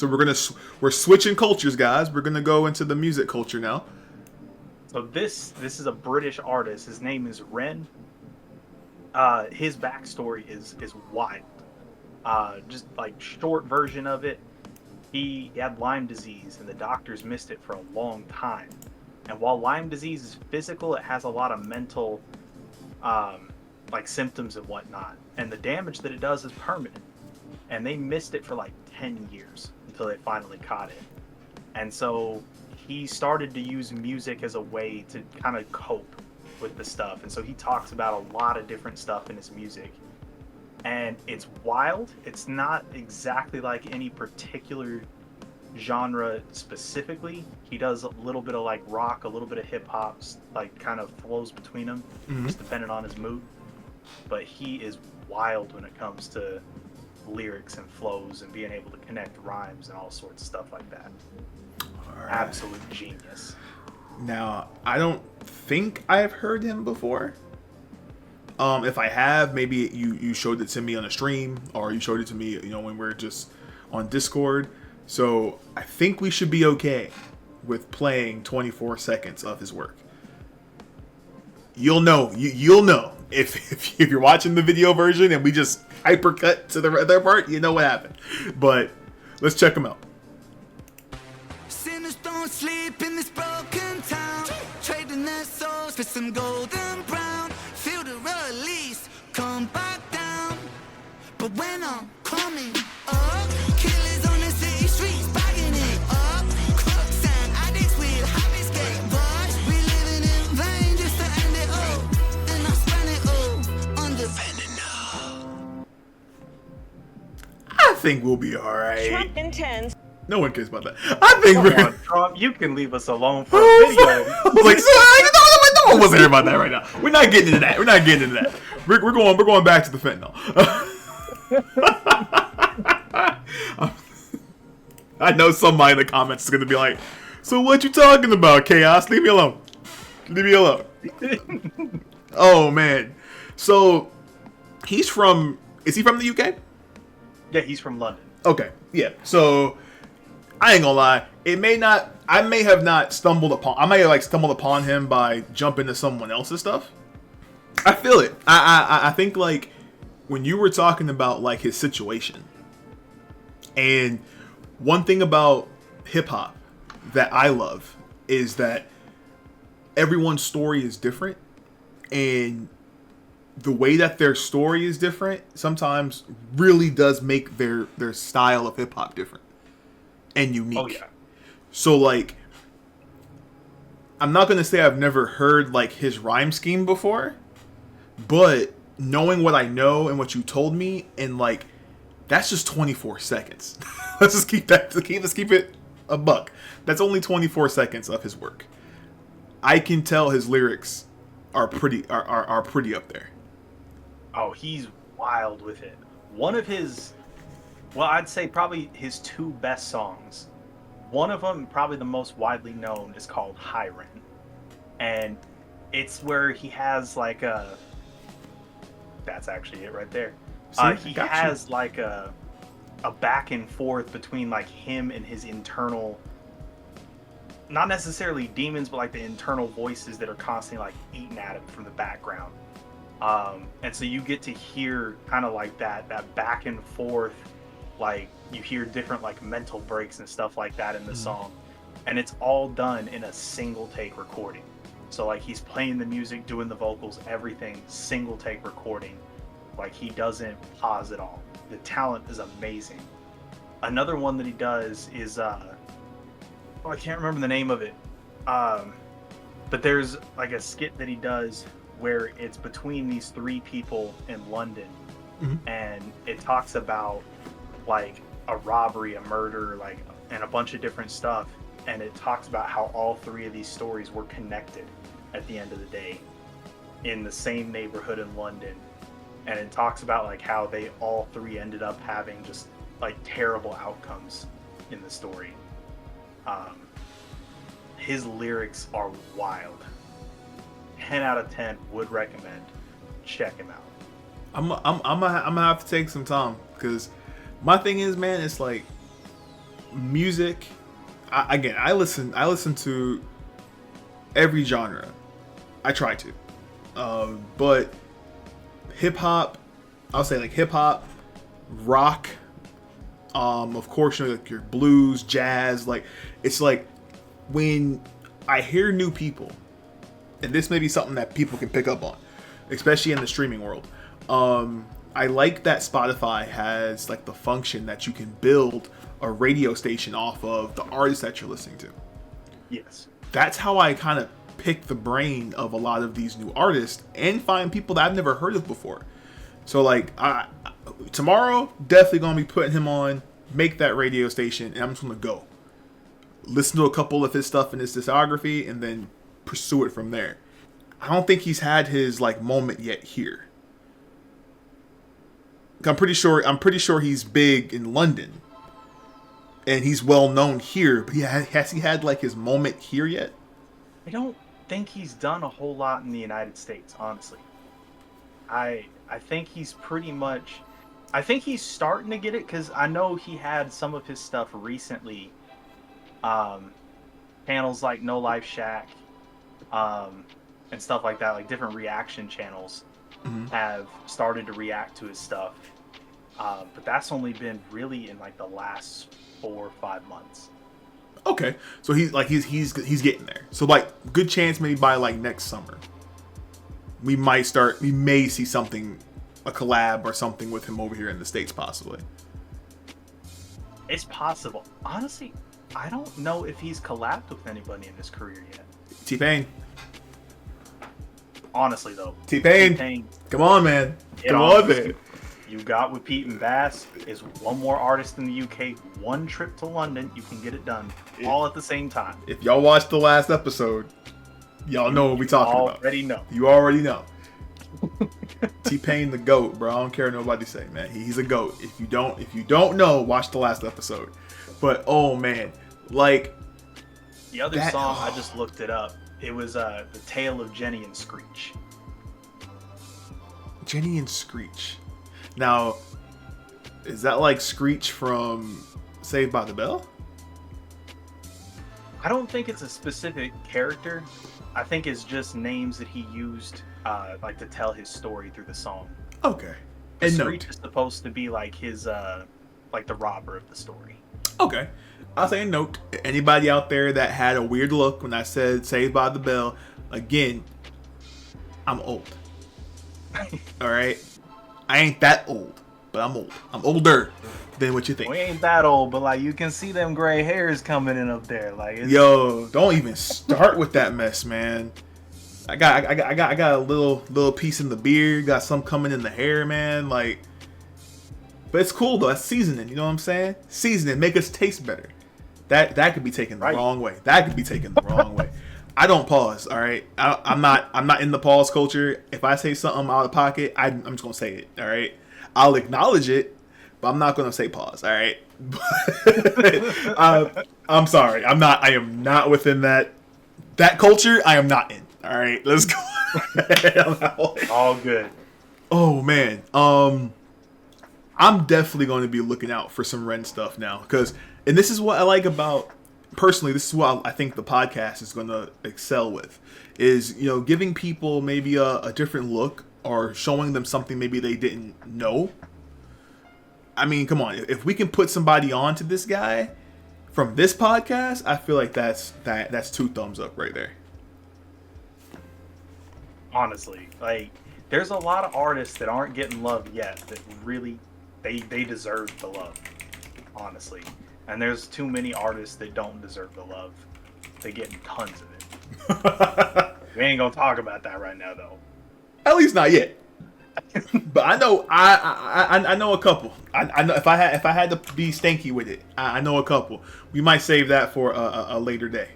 So we're switching cultures, guys. We're gonna go into the music culture now. So this is a British artist. His name is Ren. His backstory is wild. Just like short version of it, he had Lyme disease, and the doctors missed it for a long time. And while Lyme disease is physical, it has a lot of mental, like symptoms and whatnot. And the damage that it does is permanent. And they missed it for like 10 years until they finally caught it. And so he started to use music as a way to kind of cope with the stuff. And so he talks about a lot of different stuff in his music. And it's wild. It's not exactly like any particular genre specifically. He does a little bit of like rock, a little bit of hip hop, like kind of flows between them, just depending on his mood. But he is wild when it comes to lyrics and flows and being able to connect rhymes and all sorts of stuff like that. All right. Absolute genius. Now, I don't think I've heard him before. If I have, maybe you showed it to me on a stream, or you showed it to me, when we're just on Discord. So I think we should be okay with playing 24 seconds of his work. You'll know if you're watching the video version and we just hypercut to the other part, you know what happened. But let's check him out. Sinners don't sleep in this broken town, trading their souls for some golden brown. Feel the release, come back down. But when I'm coming up, killers on the city streets bagging it up. Crooks and addicts with habits get rushed. We living in vain just to end it all. And I spend it all on the fentanyl. I think we'll be alright. Trump intends. No one cares about that. I think we're on, Trump, you can leave us alone for a video. like, no one wants to hear about that right now. We're not getting into that. We're going back to the fentanyl. I know somebody in the comments is gonna be like, "So what you talking about, Chaos? Leave me alone. Leave me alone." Oh man. So is he from the UK? Yeah, he's from London. Okay. Yeah. So I ain't gonna lie. I may have not stumbled upon him by jumping to someone else's stuff. I feel it. I think like when you were talking about like his situation, and one thing about hip hop that I love is that everyone's story is different, and the way that their story is different sometimes really does make their style of hip hop different and unique. Oh yeah. So like, I'm not gonna say I've never heard like his rhyme scheme before, but knowing what I know and what you told me, and like, that's just 24 seconds. Let's keep it a buck. That's only 24 seconds of his work. I can tell his lyrics are pretty up there. Oh, he's wild with it. One of his, well, I'd say probably his two best songs. One of them, probably the most widely known, is called Hyren. And it's where he has like a, that's actually it right there. He has like a back and forth between like him and his internal, not necessarily demons, but like the internal voices that are constantly like eating at him from the background. And so you get to hear kind of like that back and forth, like you hear different like mental breaks and stuff like that in the song, and it's all done in a single take recording. So like he's playing the music, doing the vocals, everything, single take recording. Like he doesn't pause at all. The talent is amazing. Another one that he does is I can't remember the name of it, but there's like a skit that he does where it's between these three people in London, and it talks about like a robbery, a murder, like, and a bunch of different stuff, and it talks about how all three of these stories were connected at the end of the day in the same neighborhood in London. And it talks about like how they all three ended up having just like terrible outcomes in the story. His lyrics are wild. 10 out of 10 would recommend. Check him out. I'm gonna have to take some time, because my thing is, man, it's like music. I listen to every genre. I try to, but hip hop. I'll say like hip hop, rock. Of course, you know, like your blues, jazz. Like it's like when I hear new people, and this may be something that people can pick up on, especially in the streaming world. I like that Spotify has like the function that you can build a radio station off of the artist that you're listening to. Yes. That's how I kind of pick the brain of a lot of these new artists and find people that I've never heard of before. So like tomorrow, definitely gonna be putting him on, make that radio station, and I'm just gonna go listen to a couple of his stuff in his discography and then pursue it from there. I don't think he's had his like moment yet here. I'm pretty sure he's big in London and he's well known here, but has he had like his moment here yet? I don't think he's done a whole lot in the United States, honestly. I think he's pretty much... I think he's starting to get it, because I know he had some of his stuff recently. Channels like No Life Shack, and stuff like that, like different reaction channels have started to react to his stuff. But that's only been really in like the last 4 or 5 months. Okay, so he's getting there. So like, good chance maybe by like next summer, we may see something, a collab or something with him over here in the States, possibly. It's possible. Honestly, I don't know if he's collabed with anybody in his career yet. T-Pain. Honestly, though. T-Pain. Come on, man. Come on, man. You got with Pete and Bass is one more artist in the UK, one trip to London, you can get it done all at the same time. If y'all watched the last episode, y'all know what we talking about. You already know. T-Pain the GOAT, bro. I don't care what nobody say, man. He's a GOAT. If you don't know, watch the last episode. But oh man, like the other song, I just looked it up. It was The Tale of Jenny and Screech. Jenny and Screech. Now, is that like Screech from Saved by the Bell? I don't think it's a specific character. I think it's just names that he used like to tell his story through the song. Okay. And Screech is supposed to be like his like the robber of the story. Okay. I'll say a note. Anybody out there that had a weird look when I said Saved by the Bell, again, I'm old. Alright? I ain't that old, but I'm old. I'm older than what you think. We ain't that old, but like you can see them gray hairs coming in up there. Like yo, don't even start with that mess, man. I got a little piece in the beard, got some coming in the hair, man. Like, but it's cool though. That's seasoning. You know what I'm saying? Seasoning, make us taste better. That could be taken the wrong way. That could be taken the wrong way. I don't pause. All right, I'm not in the pause culture. If I say something out of pocket, I'm just gonna say it. All right, I'll acknowledge it, but I'm not gonna say pause. All right. I'm sorry. I am not within that culture. I am not in. All right, let's go. All good. Oh man, I'm definitely going to be looking out for some Ren stuff now, and this is what I like about. Personally, this is what I think the podcast is going to excel with, is, you know, giving people maybe a different look or showing them something maybe they didn't know. I mean, come on, if we can put somebody on to this guy from this podcast, I feel like that's 2 thumbs up right there. Honestly, like, there's a lot of artists that aren't getting love yet that really they deserve the love, honestly. And there's too many artists that don't deserve the love. They're getting tons of it. We ain't gonna talk about that right now, though. At least not yet. But I know I know a couple. I know if I had to be stanky with it, I know a couple. We might save that for a later day.